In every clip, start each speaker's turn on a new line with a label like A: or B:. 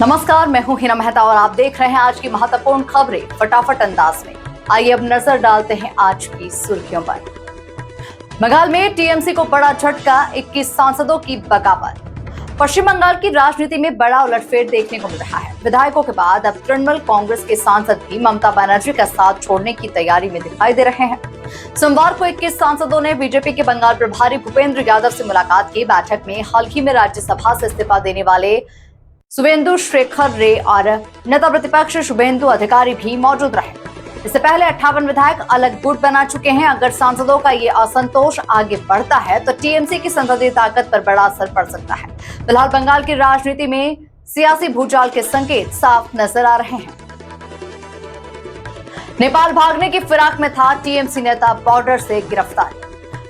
A: नमस्कार, मैं हूं हिना मेहता और आप देख रहे हैं आज की महत्वपूर्ण खबरें फटाफट अंदाज में। आइए अब नजर डालते हैं आज की सुर्खियों पर। बंगाल में टीएमसी को बड़ा झटका, 21 सांसदों की बगावत। पश्चिम बंगाल की राजनीति में बड़ा उलटफेर देखने को मिल रहा है। विधायकों के बाद अब तृणमूल कांग्रेस के सांसद भी ममता बनर्जी का साथ छोड़ने की तैयारी में दिखाई दे रहे हैं। सोमवार को 21 सांसदों ने बीजेपी के बंगाल प्रभारी भूपेंद्र यादव से मुलाकात की। बैठक में हाल ही में राज्यसभा से इस्तीफा देने वाले शुभेंदु शेखर रे और नेता प्रतिपक्ष शुभेंदु अधिकारी भी मौजूद रहे। इससे पहले 58 विधायक अलग गुट बना चुके हैं। अगर सांसदों का ये असंतोष आगे बढ़ता है तो टीएमसी की संसदीय ताकत पर बड़ा असर पड़ सकता है। फिलहाल बंगाल की राजनीति में सियासी भूचाल के संकेत साफ नजर आ रहे हैं। नेपाल भागने की फिराक में था टीएमसी नेता, बॉर्डर से गिरफ्तार।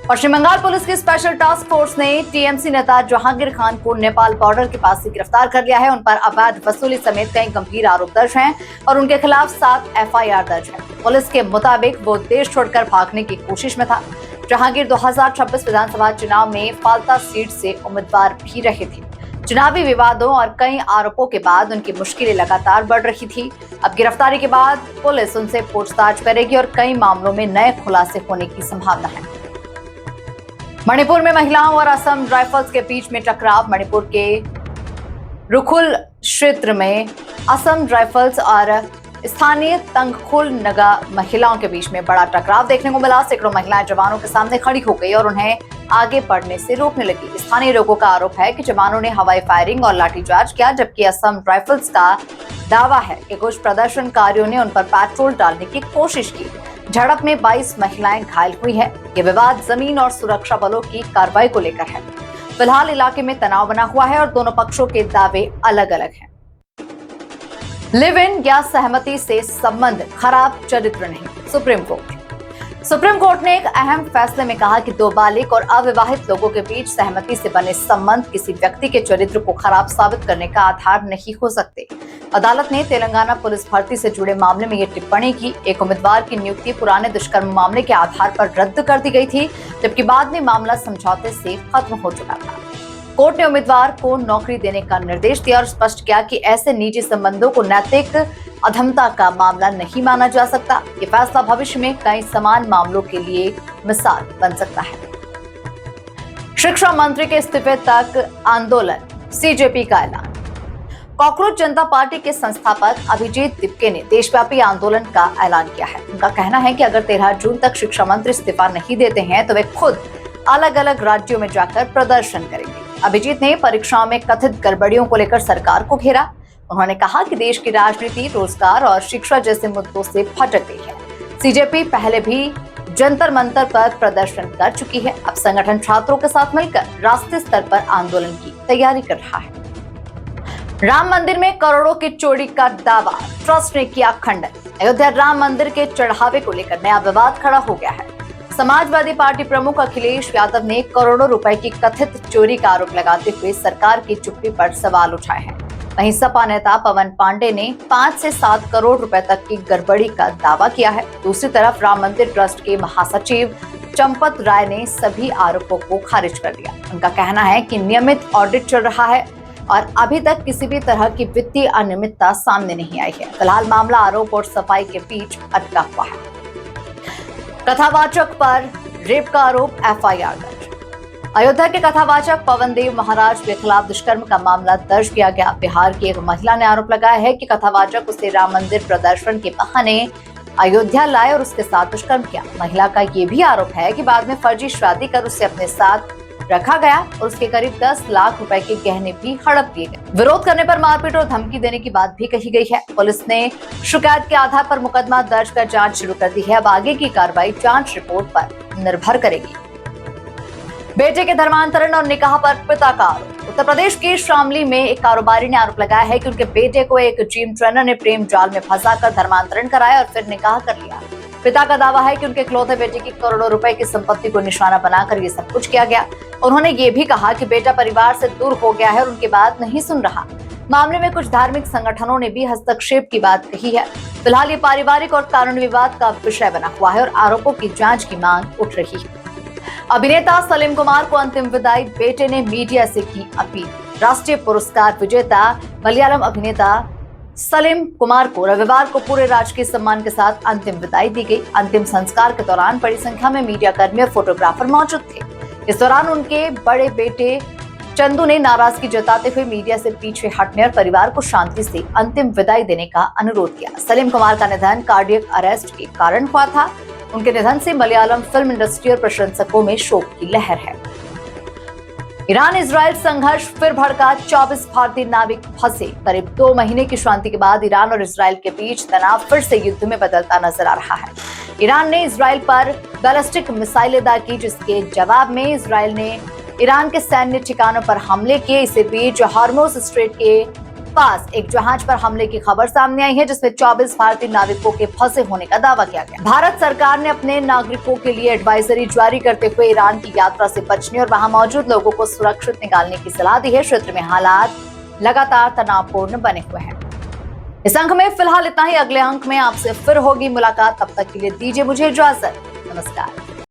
A: पश्चिम बंगाल पुलिस की स्पेशल टास्क फोर्स ने टीएमसी नेता जहांगीर खान को नेपाल बॉर्डर के पास से गिरफ्तार कर लिया है। उन पर अवैध वसूली समेत कई गंभीर आरोप दर्ज हैं और उनके खिलाफ 7 एफआईआर दर्ज है। पुलिस के मुताबिक वो देश छोड़कर भागने की कोशिश में था। जहांगीर 2026 विधानसभा चुनाव में फाल्ता सीट से उम्मीदवार भी रहे थे। चुनावी विवादों और कई आरोपों के बाद उनकी मुश्किलें लगातार बढ़ रही थी। अब गिरफ्तारी के बाद पुलिस उनसे पूछताछ करेगी और कई मामलों में नए खुलासे होने की संभावना है। मणिपुर में महिलाओं और असम राइफल्स के बीच में टकराव। मणिपुर के रुखुल क्षेत्र में असम राइफल्स और स्थानीय तंगखुल नगा महिलाओं के बीच में बड़ा टकराव देखने को मिला। सैकड़ों महिलाएं जवानों के सामने खड़ी हो गई और उन्हें आगे बढ़ने से रोकने लगी। स्थानीय लोगों का आरोप है कि जवानों ने हवाई फायरिंग और लाठीचार्ज किया, जबकि असम राइफल्स का दावा है कि कुछ प्रदर्शनकारियों ने उन पर पेट्रोल डालने की कोशिश की। झड़प में 22 महिलाएं घायल हुई है। ये विवाद जमीन और सुरक्षा बलों की कार्रवाई को लेकर है। फिलहाल इलाके में तनाव बना हुआ है और दोनों पक्षों के दावे अलग अलग हैं। लिव इन या सहमति से संबंध खराब चरित्र नहीं, सुप्रीम कोर्ट ने एक अहम फैसले में कहा कि 2 बालिग और अविवाहित लोगों के बीच सहमति से बने संबंध किसी व्यक्ति के चरित्र को खराब साबित करने का आधार नहीं हो सकते। अदालत ने तेलंगाना पुलिस भर्ती से जुड़े मामले में ये टिप्पणी की। एक उम्मीदवार की नियुक्ति पुराने दुष्कर्म मामले के आधार पर रद्द कर दी गई थी, जबकि बाद में मामला समझौते से खत्म हो चुका था। कोर्ट ने उम्मीदवार को नौकरी देने का निर्देश दिया और स्पष्ट किया कि ऐसे निजी संबंधों को नैतिक अधमता का मामला नहीं माना जा सकता। ये फैसला भविष्य में कई समान मामलों के लिए मिसाल बन सकता है। शिक्षा मंत्री के इस्तीफे तक आंदोलन, सीजेपी का ऐलान। कॉकरोच जनता पार्टी के संस्थापक अभिजीत दिपके ने देशव्यापी आंदोलन का ऐलान किया है। उनका कहना है कि अगर 13 जून तक शिक्षा मंत्री इस्तीफा नहीं देते हैं तो वे खुद अलग अलग राज्यों में जाकर प्रदर्शन करेंगे। अभिजीत ने परीक्षाओं में कथित गड़बड़ियों को लेकर सरकार को घेरा। उन्होंने कहा कि देश की राजनीति रोजगार और शिक्षा जैसे मुद्दों से भटक गई है। सीजेपी पहले भी जंतर मंतर पर प्रदर्शन कर चुकी है। अब संगठन छात्रों के साथ मिलकर राष्ट्रीय स्तर पर आंदोलन की तैयारी कर रहा है। राम मंदिर में करोड़ों की चोरी का दावा, ट्रस्ट ने किया खंडन। अयोध्या राम मंदिर के चढ़ावे को लेकर नया विवाद खड़ा हो गया है। समाजवादी पार्टी प्रमुख अखिलेश यादव ने करोड़ों रुपए की कथित चोरी का आरोप लगाते हुए सरकार की चुप्पी पर सवाल उठाए हैं। वहीं सपा नेता पवन पांडे ने 5 से 7 करोड़ रुपए तक की गड़बड़ी का दावा किया है। दूसरी तरफ राम मंदिर ट्रस्ट के महासचिव चंपत राय ने सभी आरोपों को खारिज कर दिया। उनका कहना है कि नियमित ऑडिट चल रहा है और अभी तक किसी भी तरह की वित्तीय अनियमितता सामने नहीं आई है। फिलहाल मामला आरोप और सफाई के बीच अटका हुआ है। कथावाचक पर रेप का आरोप, एफआईआर दर्ज। अयोध्या के कथावाचक पवन देव महाराज के खिलाफ दुष्कर्म का मामला दर्ज किया गया। बिहार की एक महिला ने आरोप लगाया है कि कथावाचक उसे राम मंदिर प्रदर्शन के बहाने अयोध्या लाए और उसके साथ दुष्कर्म किया। महिला का ये भी आरोप है कि बाद में फर्जी शादी कर उसे अपने साथ रखा गया और उसके करीब 10 लाख रुपए के गहने भी हड़प दिए गए। विरोध करने पर मारपीट और धमकी देने की बात भी कही गई है। पुलिस ने शिकायत के आधार पर मुकदमा दर्ज कर जांच शुरू कर दी है। अब आगे की कार्रवाई जांच रिपोर्ट पर निर्भर करेगी। बेटे के धर्मांतरण और निकाह पर पिता का आरोप। उत्तर प्रदेश के शामली में एक कारोबारी ने आरोप लगाया है कि उनके बेटे को एक जिम ट्रेनर ने प्रेम जाल में फंसाकर धर्मांतरण कराया और फिर निकाह कर लिया। पिता का दावा है कि उनके इकलौते बेटे की करोड़ों रुपए की संपत्ति को निशाना बनाकर ये सब कुछ किया गया। उन्होंने ये भी कहा कि बेटा परिवार से दूर हो गया है और उनकी बात नहीं सुन रहा। मामले में कुछ धार्मिक संगठनों ने भी हस्तक्षेप की बात कही है। फिलहाल ये पारिवारिक और कानूनी विवाद का विषय बना हुआ है और आरोपों की जांच की मांग उठ रही है। अभिनेता सलीम कुमार को अंतिम विदाई, बेटे ने मीडिया से की अपील। राष्ट्रीय पुरस्कार विजेता मलयालम अभिनेता सलीम कुमार को रविवार को पूरे राजकीय सम्मान के साथ अंतिम विदाई दी गई। अंतिम संस्कार के दौरान बड़ी संख्या में मीडिया कर्मी और फोटोग्राफर मौजूद थे। इस दौरान उनके बड़े बेटे चंदू ने नाराजगी जताते हुए मीडिया से पीछे हटने और परिवार को शांति से अंतिम विदाई देने का अनुरोध किया। सलीम कुमार का निधन कार्डियक अरेस्ट के कारण हुआ था। उनके निधन से मलयालम फिल्म इंडस्ट्री और प्रशंसकों में शोक की लहर है। ईरान इजराइल संघर्ष फिर भड़का, 24 भारतीय नाविक फंसे। करीब 2 महीने की शांति के बाद ईरान और इजराइल के बीच तनाव फिर से युद्ध में बदलता नजर आ रहा है। ईरान ने इजराइल पर बैलिस्टिक मिसाइलें दाग की, जिसके जवाब में इजराइल ने ईरान के सैन्य ठिकानों पर हमले किए। इसी बीच हार्मोज स्ट्रेट के पास एक जहाज पर हमले की खबर सामने आई है, जिसमें 24 भारतीय नाविकों के फंसे होने का दावा किया गया। भारत सरकार ने अपने नागरिकों के लिए एडवाइजरी जारी करते हुए ईरान की यात्रा से बचने और वहां मौजूद लोगों को सुरक्षित निकालने की सलाह दी है। क्षेत्र में हालात लगातार तनावपूर्ण बने हुए हैं। इस अंक में फिलहाल इतना ही। अगले अंक में आपसे फिर होगी मुलाकात। तब तक के लिए दीजिए मुझे इजाजत। नमस्कार।